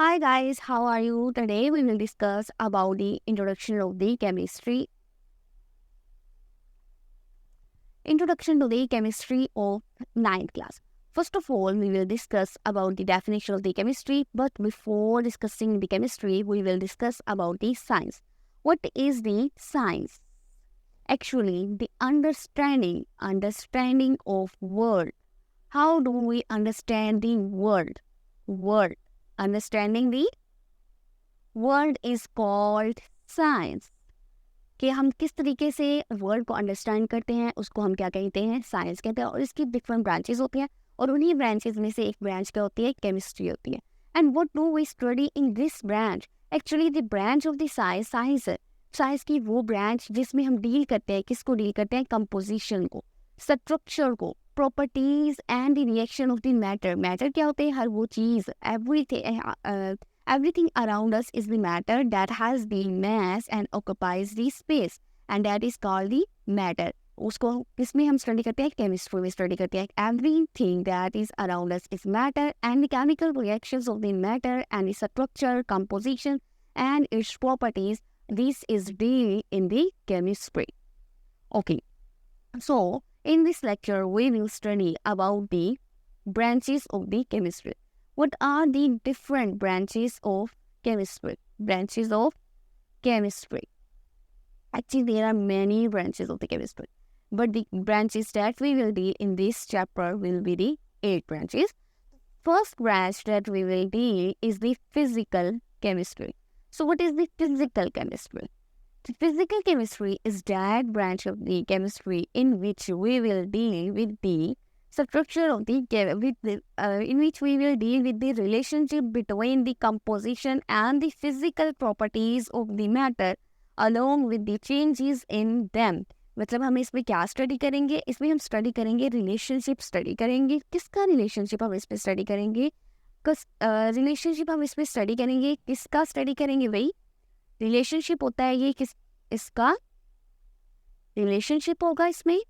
Hi guys, how are you? Today we will discuss about the introduction to the chemistry of ninth class. First of all, we will discuss about the definition of the chemistry, but before discussing the chemistry, we will discuss about the science. What is the science? Actually, the understanding of world. How do we understand the world? World. Understanding the word is called science कि हम किस तरीके से word को understand करते हैं उसको हम क्या कहते हैं, साइंस कहते हैं। और इसकी डिफरेंट ब्रांचेस होती हैं और उन्हीं ब्रांचेस में से एक ब्रांच क्या होती है, केमिस्ट्री होती है। And what do we study in this branch? Actually the branch of the science science है। साइंस की वो ब्रांच जिसमें हम डील करते हैं, किसको डील करते हैं, कंपोजिशन को, स्ट्रक्चर को, properties and the reaction of the matter. Matter क्या होते हैं, हर वो चीज, everything around us is the matter that has the mass and occupies the space, and that is called the matter. उसको किसमें हम स्टडी करते हैं, केमिस्ट्री में स्टडी करते हैं। Everything that is around us is matter and the chemical reactions of the matter and the structure, composition and its properties, this is deal in the chemistry. Okay, so in this lecture we will study about the branches of the chemistry. What are the different branches of chemistry? Branches of chemistry. Actually, there are many branches of the chemistry, but the branches that we will deal in this chapter will be the 8 branches. First branch that we will deal is the physical chemistry. So, what is the physical chemistry? The physical chemistry is that branch of the chemistry in which we will deal with the structure of the in which we will deal with the relationship between the composition and the physical properties of the matter along with the changes in them. मतलब हम इसमें क्या study करेंगे, इसमें हम study करेंगे relationship, study करेंगे किसका रिलेशनशिप, हम इसमें स्टडी करेंगे रिलेशनशिप, हम इसमें स्टडी करेंगे किसका, स्टडी करेंगे भाई रिलेशनशिप होता है ये, किस इसका रिलेशनशिप होगा, इसमें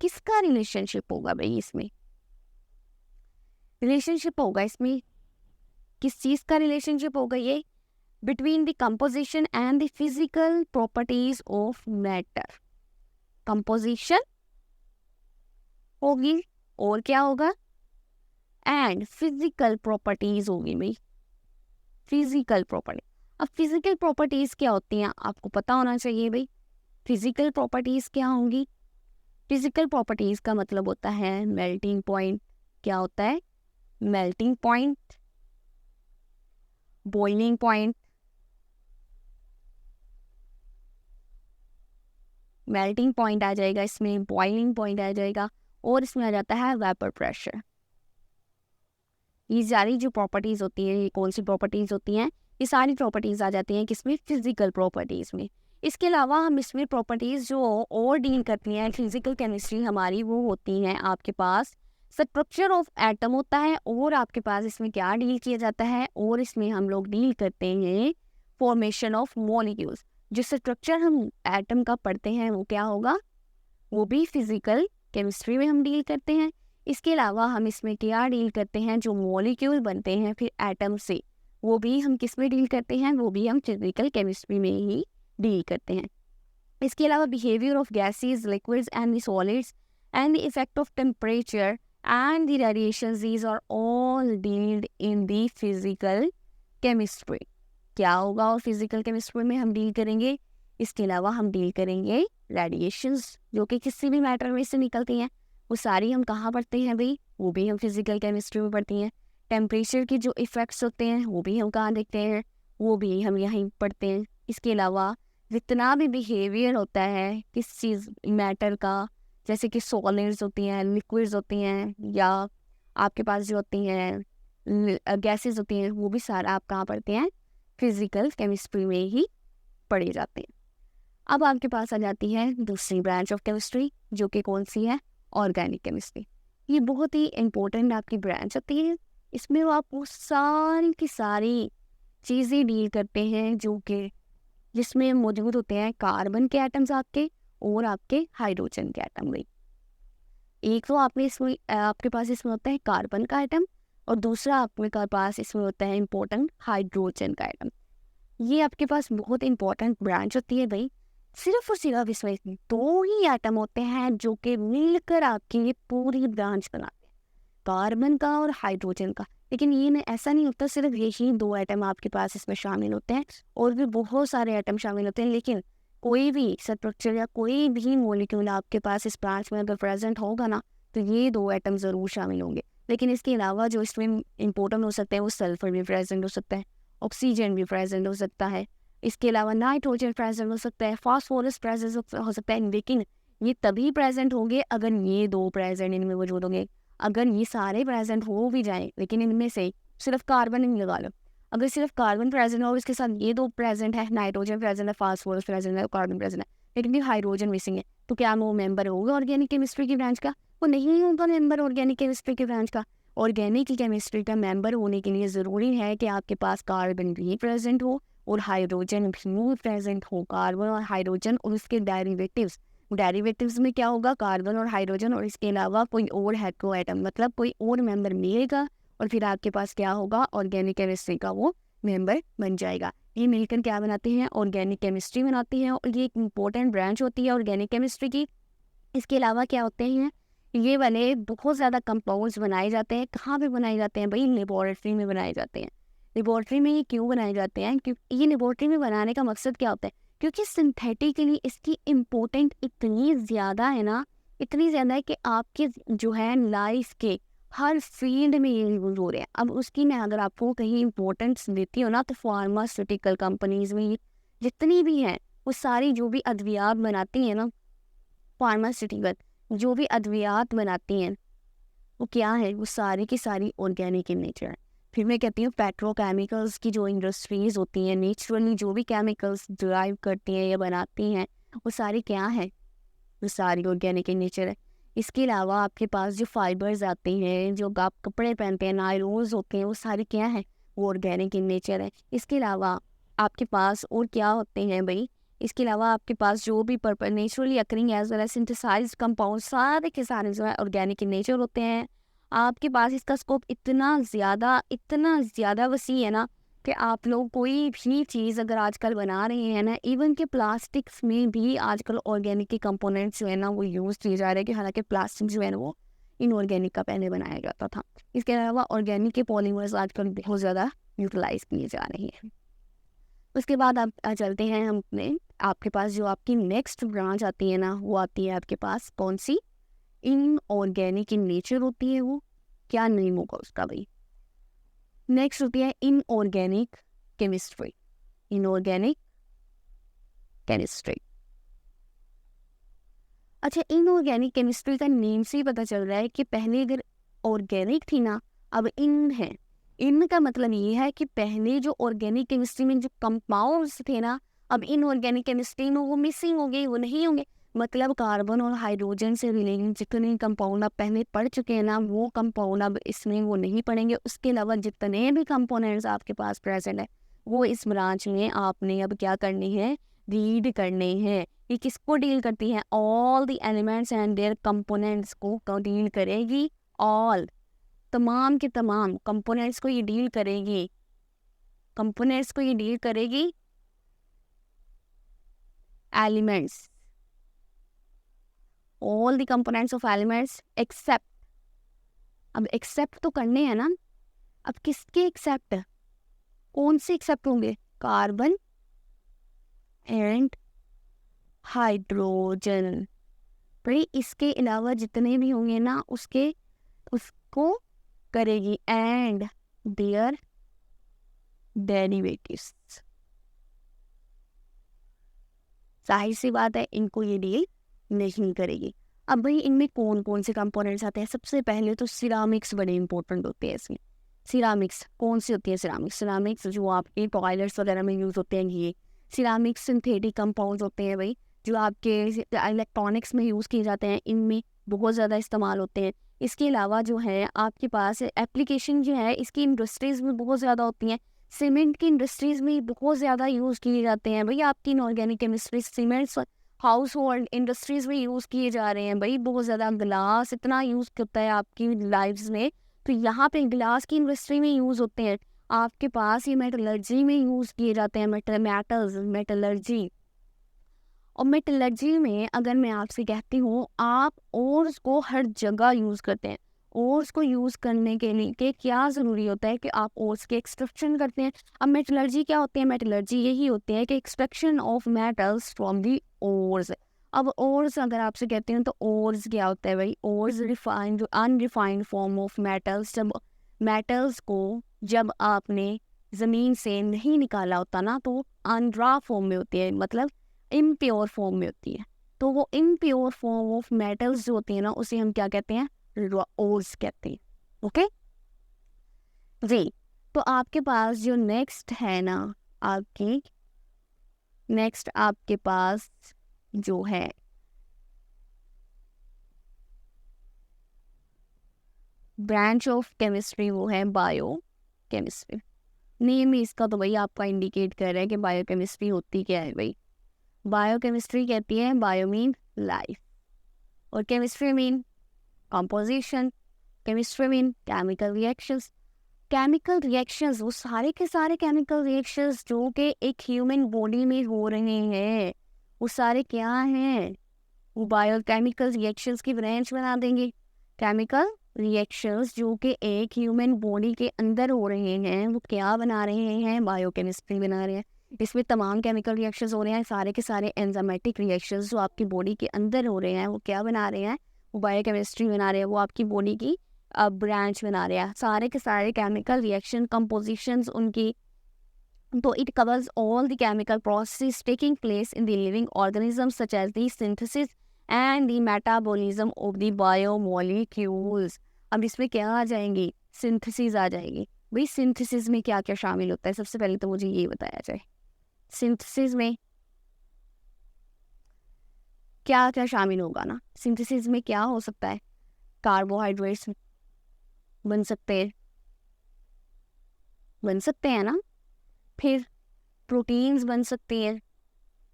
किसका रिलेशनशिप होगा भाई, इसमें रिलेशनशिप होगा, इसमें किस चीज का रिलेशनशिप होगा, ये between the composition and the physical properties of matter. Composition होगी और क्या होगा, एंड फिजिकल प्रॉपर्टीज होगी भाई, फिजिकल प्रॉपर्टी। अब फिजिकल प्रॉपर्टीज क्या होती हैं आपको पता होना चाहिए भाई। फिजिकल प्रॉपर्टीज क्या होंगी, फिजिकल प्रॉपर्टीज का मतलब होता है मेल्टिंग पॉइंट। क्या होता है, melting point, boiling point, melting point आ जाएगा इसमें, बॉइलिंग पॉइंट आ जाएगा, और इसमें आ जाता है वेपर प्रेशर। ये सारी जो प्रॉपर्टीज होती हैं, ये कौन सी प्रॉपर्टीज होती हैं, ये सारी प्रॉपर्टीज आ जाती हैं किसमें, फिजिकल प्रॉपर्टीज में। इसके अलावा हम इसमें प्रॉपर्टीज जो और डील करती हैं फिजिकल केमिस्ट्री हमारी, वो होती हैं आपके पास स्ट्रक्चर ऑफ एटम होता है, और आपके पास इसमें क्या डील किया जाता है, और इसमें हम लोग डील करते हैं फॉर्मेशन ऑफ मॉलिक्यूल्स। जो स्ट्रक्चर हम एटम का पढ़ते हैं वो क्या होगा, वो भी फिजिकल केमिस्ट्री में हम डील करते हैं। इसके अलावा हम इसमें क्या डील करते हैं, जो मॉलिक्यूल बनते हैं फिर एटम से, वो भी हम किस में डील करते हैं, वो भी हम फिजिकल केमिस्ट्री में ही डील करते हैं। इसके अलावा behaviour of gases, liquids and the solids and the effect of temperature and the radiations, these are all dealt in the physical chemistry. क्या होगा और फिजिकल केमिस्ट्री में हम डील करेंगे। इसके अलावा हम डील करेंगे रेडिएशंस जो कि किसी भी मैटर में से निकलती हैं, वो सारी हम कहाँ पढ़ते हैं भाई, वो भी हम फिजिकल केमिस्ट्री में पढ़ती हैं। टेम्परेचर के जो इफ़ेक्ट्स होते हैं वो भी हम कहाँ देखते हैं, वो भी हम यहीं पढ़ते हैं। इसके अलावा जितना भी बिहेवियर होता है किस चीज़ मैटर का, जैसे कि सॉलिड्स होती हैं, लिक्विड्स होती हैं, या आपके पास जो होती हैं गैसेस होती हैं, वो भी सारा आप कहाँ पढ़ते हैं, फिजिकल केमिस्ट्री में ही पढ़े जाते हैं। अब आपके पास आ जाती है दूसरी ब्रांच ऑफ केमिस्ट्री, जो कि कौन सी है, ऑर्गेनिक केमिस्ट्री। ये बहुत ही इम्पोर्टेंट आपकी ब्रांच होती है। इसमें वो आपको सारी की सारी चीज़ें डील करते हैं जो कि जिसमें मौजूद होते हैं कार्बन के एटम्स आपके, और आपके हाइड्रोजन के एटम भी। एक तो आपने इसमें आपके पास इसमें होता है कार्बन का एटम, और दूसरा आपके पास इसमें होता है इम्पोर्टेंट हाइड्रोजन का एटम। ये आपके पास बहुत इंपॉर्टेंट ब्रांच होती है भाई। सिर्फ और सिर्फ इसमें 2 ही एटम होते हैं जो कि मिलकर आपकी ये पूरी ब्रांच बनाते हैं, कार्बन का और हाइड्रोजन का। लेकिन ये नहीं, ऐसा नहीं होता सिर्फ यही 2 एटम आपके पास इसमें शामिल होते हैं, और भी बहुत सारे एटम शामिल होते हैं। लेकिन कोई भी स्ट्रक्चर या कोई भी मॉलिक्यूल आपके पास इस ब्रांच में अगर प्रेजेंट होगा ना, तो ये 2 एटम ज़रूर शामिल होंगे। लेकिन इसके अलावा जो इसमें इंपॉर्टेंट हो सकते हैं, वो सल्फर भी प्रेजेंट हो सकता है, ऑक्सीजन भी प्रेजेंट हो सकता है, इसके अलावा नाइट्रोजन प्रेजेंट हो सकता है, फास्फोरस प्रेजेंट हो सकता है। लेकिन ये तभी प्रेजेंट होंगे अगर ये 2 प्रेजेंट इनमें मौजूद होंगे। अगर ये सारे प्रेजेंट हो भी जाएं, लेकिन इनमें से सिर्फ कार्बन नहीं लगा लो, अगर सिर्फ कार्बन प्रेजेंट हो और इसके साथ ये 2 प्रेजेंट है, नाइट्रोजन प्रेजेंट है, फास्फोरस प्रेजेंट है, कार्बन प्रेजेंट है, लेकिन ये हाइड्रोजन मिसिंग है, तो क्या वो मेंबर होगा ऑर्गेनिक केमिस्ट्री की ब्रांच का? वो नहीं होगा मेंबर ऑर्गेनिक केमिस्ट्री की ब्रांच का। ऑर्गेनिक केमिस्ट्री का मेंबर होने के लिए ज़रूरी है कि आपके पास कार्बन भी प्रेजेंट हो और हाइड्रोजन भी प्रेजेंट हो। कार्बन और हाइड्रोजन और उसके डेरिवेटिव्स में क्या होगा? कार्बन और हाइड्रोजन और इसके अलावा कोई और हेटेरो एटम, मतलब कोई और मेंबर मिलेगा, और फिर आपके पास क्या होगा? ऑर्गेनिक केमिस्ट्री का वो मेंबर बन जाएगा। ये मिलकर क्या बनाते हैं? ऑर्गेनिक केमिस्ट्री बनाती है, और ये एक इंपॉर्टेंट ब्रांच होती है ऑर्गेनिक केमिस्ट्री की। इसके अलावा क्या होते हैं? ये वाले बहुत ज़्यादा कंपाउंड्स बनाए जाते हैं। कहाँ पे बनाए जाते हैं भाई? लेबॉरेटरी में बनाए जाते हैं। लेबॉरेटरी में ये क्यों बनाए जाते हैं? क्योंकि ये लेबॉरेटरी में बनाने का मकसद क्या होता है? क्योंकि सिंथेटिकली इसकी इम्पोर्टेंट इतनी ज़्यादा है ना, इतनी ज़्यादा है कि आपके जो है लाइफ के हर फील्ड में ये यूज हो रहे हैं। अब उसकी मैं अगर आपको कहीं इम्पोर्टेंस देती हूँ ना, तो फार्मास्यूटिकल कंपनीज में जितनी भी हैं, वो सारी जो भी अद्वियात बनाती हैं ना, फार्मास्यूटिकल जो भी अद्वियात बनाती हैं, वो क्या है? वो सारी की सारी ऑर्गेनिक इन नेचर है। फिर मैं कहती हूँ पेट्रोकेमिकल्स की जो इंडस्ट्रीज होती हैं, नेचुरली जो भी केमिकल्स ड्राइव करती हैं या बनाती हैं, वो सारी क्या है? वो सारी ऑर्गेनिक इन नेचर है। इसके अलावा आपके पास जो फाइबर्स आते हैं, जो आप कपड़े पहनते हैं, नायलॉन्स होते हैं, वो सारे क्या है? वो ऑर्गेनिक इन नेचर है। इसके अलावा आपके पास और क्या होते हैं भाई? इसके अलावा आपके पास जो भी naturally occurring as well as synthesized compound, सारे के सारे जो है ऑर्गेनिक इन नेचर होते हैं। आपके पास इसका स्कोप इतना ज़्यादा वसी है ना, कि आप लोग कोई भी चीज़ अगर आजकल बना रहे हैं ना, इवन के प्लास्टिक्स में भी आजकल ऑर्गेनिक के कंपोनेंट्स जो है ना वो यूज़ किए जा रहे हैं। कि हालांकि प्लास्टिक जो है ना वो इनऑर्गेनिक का पहले बनाया जाता था। इसके अलावा ऑर्गेनिक के पॉलीमर्स आजकल बहुत ज़्यादा यूटिलाइज किए जा रहे हैं। उसके बाद आप चलते हैं हम अपने, आपके पास जो आपकी नेक्स्ट ब्रांच आती है ना, वो आती है आपके पास कौन सी? इनऑर्गेनिक इन नेचर होती है। वो क्या नेम होगा उसका भाई? नेक्स्ट होती है इनऑर्गेनिक केमिस्ट्री। Inorganic chemistry. अच्छा, इनऑर्गेनिक केमिस्ट्री का नेम से ही पता चल रहा है कि पहले अगर ऑर्गेनिक थी ना, अब इन है। इन का मतलब ये है कि पहले जो ऑर्गेनिक केमिस्ट्री में जो कंपाउंड्स थे ना, अब इनऑर्गेनिक केमिस्ट्री में वो मिसिंग हो गए, वो नहीं होंगे। मतलब कार्बन और हाइड्रोजन से रिलेटेड जितने कंपाउंड आप पहले पढ़ चुके हैं ना, वो कंपाउंड अब इसमें वो नहीं पढ़ेंगे। उसके अलावा जितने भी कंपोनेंट्स आपके पास प्रेजेंट है, वो इस ब्रांच में आपने अब क्या करने हैं? रीड करने हैं। ये किसको डील करती है? All the elements and there components को डील करेगी। ऑल, तमाम के तमाम कंपोनेंट्स को ये डील करेगी। कंपोनेंट्स को ये डील करेगी। Elements, all the components of elements except. अब एक्सेप्ट तो करने हैं ना, अब किसके एक्सेप्ट? कौन से एक्सेप्ट होंगे? Carbon and hydrogen. भाई इसके अलावा जितने भी होंगे ना, उसको करेगी एंड देयर डेरिवेटिव्स। जाहिर सी बात है, इनको ये डील नहीं करेगी। अब भाई इनमें कौन कौन से कंपोनेंट्स आते हैं? सबसे पहले तो सिरामिक्स बड़े इंपॉर्टेंट होते हैं इसमें। सिरामिक्स कौन सी होती है? सिरामिक्स जो आपके टॉयलेट्स वगैरह में यूज़ होते हैं। ये सिरामिक्स सिंथेटिक कंपाउंड्स होते हैं भाई, जो आपके इलेक्ट्रॉनिक्स में यूज़ किए जाते हैं, इनमें बहुत ज़्यादा इस्तेमाल होते हैं। इसके अलावा जो है आपके पास एप्लीकेशन जो है इसकी इंडस्ट्रीज़ में बहुत ज़्यादा होती हैं। सीमेंट की इंडस्ट्रीज़ में बहुत ज़्यादा यूज़ किए जाते हैं भाई। आपकी inorganic chemistry cements house hold industries में यूज़ किए जा रहे हैं भाई, बहुत ज़्यादा। ग्लास इतना यूज़ होता है आपकी लाइफ्स में, तो यहाँ पे ग्लास की इंडस्ट्री में यूज़ होते हैं, आपके पास ये मेटलर्जी में यूज़ किए जाते हैं, मेटलर्जी। और मेटलर्जी में अगर मैं आपसे कहती हूँ, आप ओर्स को हर जगह यूज़ करते हैं। ओर्स को यूज़ करने के लिए के क्या ज़रूरी होता है कि आप ओर्स के एक्सट्रैक्शन करते हैं। अब मेटलर्जी क्या होती है? मेटलर्जी यही होती है कि extraction of metals from the ores. अब ओर्स अगर आपसे कहते हैं तो ओर्स क्या होता है भाई? Ores refined unrefined form of metals. जब मेटल्स को जब आपने ज़मीन से नहीं निकाला होता ना, तो अनरा फॉर्म में होती है, मतलब इम्प्योर फॉर्म में होती है। तो वो इम्प्योर फॉर्म ऑफ मेटल्स जो होती है ना, उसे हम क्या कहते हैं? ओर्स कहते हैं। ओके जी। तो आपके पास जो नेक्स्ट है ना, आपकी नेक्स्ट आपके पास जो है ब्रांच ऑफ केमिस्ट्री, वो है बायो केमिस्ट्री। नेम इसका तो भाई आपका इंडिकेट कर रहा है कि बायो केमिस्ट्री होती क्या है भाई। बायोकेमिस्ट्री कहती है, बायो मीन लाइफ, और chemistry mean composition, chemistry mean chemical reactions. Chemical reactions वो सारे के सारे केमिकल रिएक्शंस जो कि एक ह्यूमन बॉडी में हो रहे हैं, वो सारे क्या हैं? वो बायोकेमिकल रिएक्शंस की ब्रांच बना देंगे। केमिकल रिएक्शंस जो कि एक ह्यूमन बॉडी के अंदर हो रहे हैं, वो क्या बना रहे हैं? बायोकेमिस्ट्री बना रहे हैं। इसमें तमाम केमिकल रिएक्शंस हो रहे हैं, सारे के सारे एंजाइमेटिक रिएक्शंस जो आपकी बॉडी के अंदर हो रहे हैं, वो क्या बना रहे हैं? वो बायोकेमिस्ट्री बना रहे हैं, वो आपकी बॉडी की ब्रांच बना रहे हैं। सारे के सारे केमिकल रिएक्शन कंपोजिशंस उनकी, तो it covers all the chemical processes taking place in the living organisms such as the synthesis and the metabolism of the biomolecules। अब इसमें क्या आ जाएंगी? सिंथेसिस आ जाएगी। भाई सिंथेसिस में क्या क्या शामिल होता है? सबसे पहले तो मुझे ये बताया जाए, सिंथेसिस में क्या क्या शामिल होगा ना। सिंथेसिस में क्या हो सकता है? कार्बोहाइड्रेट्स बन सकते हैं ना, फिर प्रोटीन्स बन सकती हैं,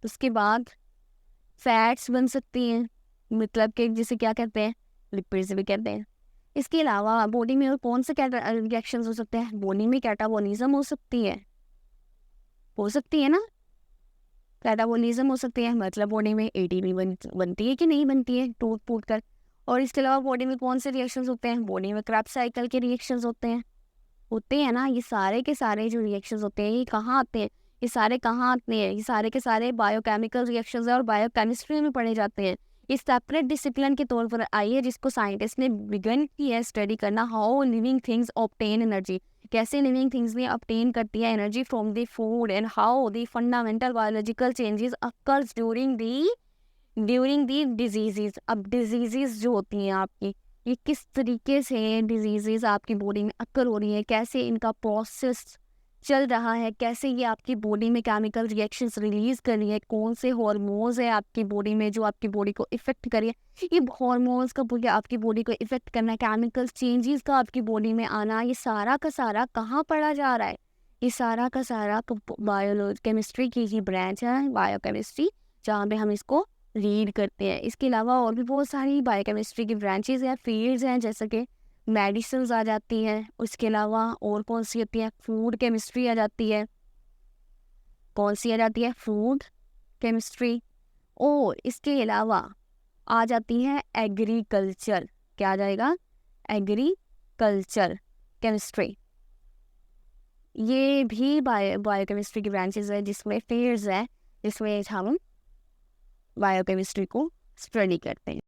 उसके बाद फैट्स बन सकती हैं, मतलब कि जिसे क्या कहते हैं? लिपिड्स भी कहते हैं। इसके अलावा बॉडी में और कौन से रिएक्शंस हो सकते हैं? बॉडी में कैटाबॉलिज्म हो सकती है ना, कैटाबॉलिज्म हो सकती है, मतलब बॉडी में एटीपी बनती है कि नहीं बनती है टूट फूट कर। और इसके अलावा बॉडी में कौन से रिएक्शंस होते हैं? बॉडी में क्रेब्स साइकिल के रिएक्शंस होते हैं ना। ये सारे के सारे जो रिएक्शंस होते हैं, ये कहाँ आते हैं? ये सारे कहाँ आते हैं? ये सारे के सारे बायोकेमिकल रिएक्शंस है और बायोकेमिस्ट्री में पढ़े जाते हैं। ये सेपरेट डिसिप्लिन के तौर पर आई है, जिसको साइंटिस्ट ने बिगन की है स्टडी करना, how living things obtain energy, कैसे लिविंग थिंग्स ने ऑब्टेन करती है energy from the food, and how the fundamental biological changes occurs during the diseases. अब डिजीजेज जो होती हैं आपकी, ये किस तरीके से डिजीजेज आपकी बॉडी में अक्कर हो रही है, कैसे इनका प्रोसेस चल रहा है, कैसे ये आपकी बॉडी में केमिकल रिएक्शंस रिलीज कर रही है, कौन से हार्मोन्स है आपकी बॉडी में जो आपकी बॉडी को इफेक्ट कर रही है। ये हार्मोन्स का आपकी बॉडी को इफेक्ट करना, केमिकल चेंजेस का आपकी बॉडी में आना, ये सारा का सारा कहाँ पढ़ा जा रहा है? ये सारा का सारा केमिस्ट्री की ही ब्रांच है, बायोकेमिस्ट्री, जहाँ पे हम इसको रीड करते हैं। इसके अलावा और भी बहुत सारी बायोकेमिस्ट्री की ब्रांचेज हैं, फील्ड्स हैं, जैसे कि मेडिसिन्स आ जाती हैं। उसके अलावा और कौन सी होती है? फूड केमिस्ट्री आ जाती है। कौन सी आ जाती है? Food chemistry. और इसके अलावा आ जाती है एग्रीकल्चर। क्या आ जाएगा? Agriculture chemistry. ये भी बायोकेमिस्ट्री की ब्रांचेज है, जिसमें फील्ड्स है, जिसमें हम बायोकेमिस्ट्री को स्टडी करते हैं।